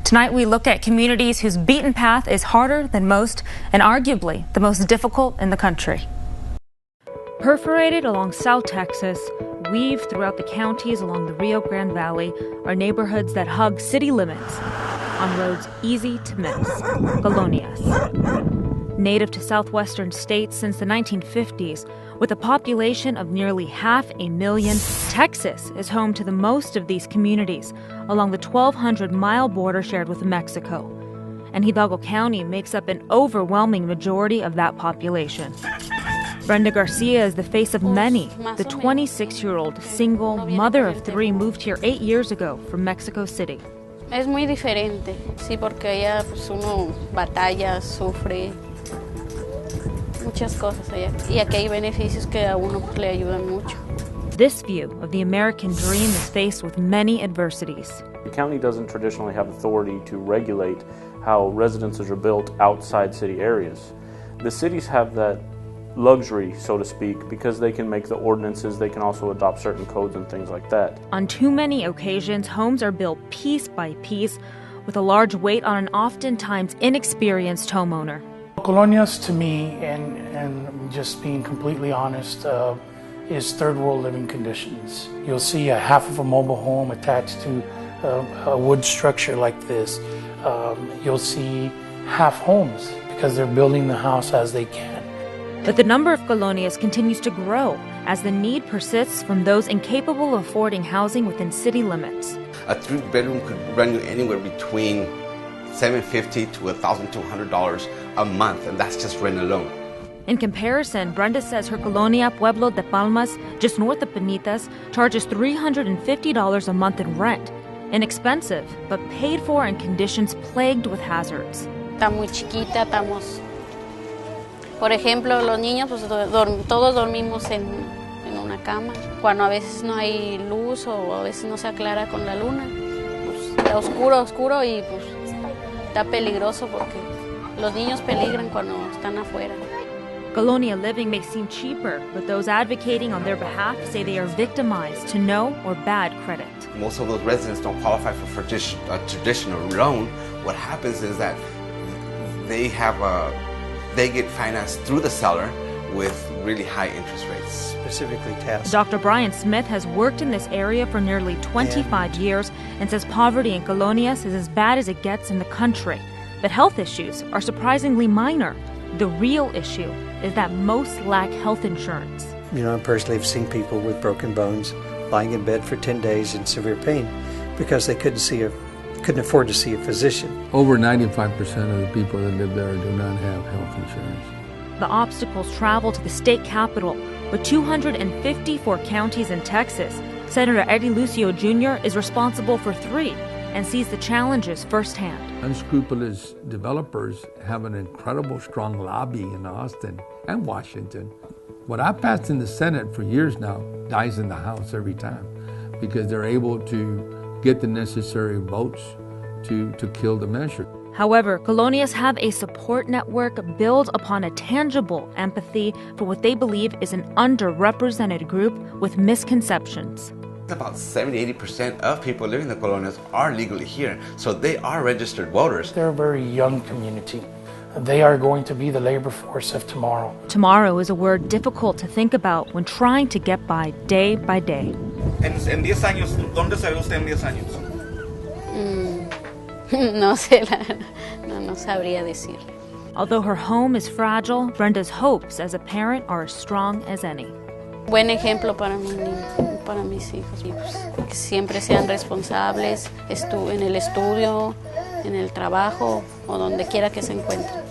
Tonight we look at communities whose beaten path is harder than most and arguably the most difficult in the country. Perforated along South Texas, weaved throughout the counties along the Rio Grande Valley are neighborhoods that hug city limits on roads easy to miss, Colonias. Native to southwestern states since the 1950s, with a population of nearly 500,000, Texas is home to the most of these communities along the 1,200-mile border shared with Mexico. And Hidalgo County makes up an overwhelming majority of that population. Brenda Garcia is the face of many. The 26-year-old single mother of three moved here 8 years ago from Mexico City. Es muy diferente, sí, porque allá pues uno batalla, sufre muchas cosas allá. Y aquí hay beneficios que a uno pues, le ayudan mucho. This view of the American dream is faced with many adversities. The county doesn't traditionally have authority to regulate how residences are built outside city areas. The cities have that luxury, so to speak, because they can make the ordinances, they can also adopt certain codes and things like that. On too many occasions, homes are built piece by piece with a large weight on an oftentimes inexperienced homeowner. Colonias to me, and just being completely honest, is third world living conditions. You'll see a half of a mobile home attached to a wood structure like this. You'll see half homes because they're building the house as they can. But the number of colonias continues to grow as the need persists from those incapable of affording housing within city limits. A three-bedroom could run you anywhere between $750 to $1,200 a month, and that's just rent alone. In comparison, Brenda says her colonia Pueblo de Palmas, just north of Penitas, charges $350 a month in rent. Inexpensive, but paid for in conditions plagued with hazards. Está muy chiquita, estamos... Por ejemplo, los niños, pues todos dormimos en una cama. Cuando a veces no hay luz o a veces no se aclara con la luna, pues está oscuro y pues está peligroso porque los niños peligran cuando están afuera. Colonia living may seem cheaper, but those advocating on their behalf say they are victimized to no or bad credit. Most of those residents don't qualify for a traditional loan. What happens is that they get financed through the seller with really high interest rates. Specifically tasked. Dr. Brian Smith has worked in this area for nearly 25 years and says poverty in Colonias is as bad as it gets in the country. But health issues are surprisingly minor. The real issue is that most lack health insurance. You know, I personally have seen people with broken bones lying in bed for 10 days in severe pain because they couldn't afford to see a physician. Over 95% of the people that live there do not have health insurance. The obstacles travel to the state capital, with 254 counties in Texas. Senator Eddie LUCIO Jr. is responsible for 3 and sees the challenges firsthand. Unscrupulous developers have an incredible strong lobby in Austin and Washington. What I passed in the Senate for years now dies in the House every time because they're able to get the necessary votes to kill the measure. However, colonias have a support network built upon a tangible empathy for what they believe is an underrepresented group with misconceptions. About 70-80% of people living in the colonias are legally here, so they are registered voters. They're a very young community. They are going to be the labor force of tomorrow. Tomorrow is a word difficult to think about when trying to get by day. En 10 años, ¿dónde se ve usted en 10 años? No sé, no sabría decir. Although her home is fragile, Brenda's hopes as a parent are as strong as any. Buen ejemplo para mis hijos. Y pues, que siempre sean responsables en el estudio, en el trabajo o donde quiera que se encuentren.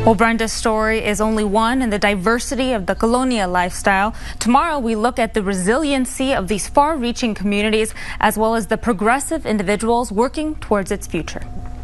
Well, Brenda's story is only one in the diversity of the Colonia lifestyle. Tomorrow, we look at the resiliency of these far-reaching communities as well as the progressive individuals working towards its future.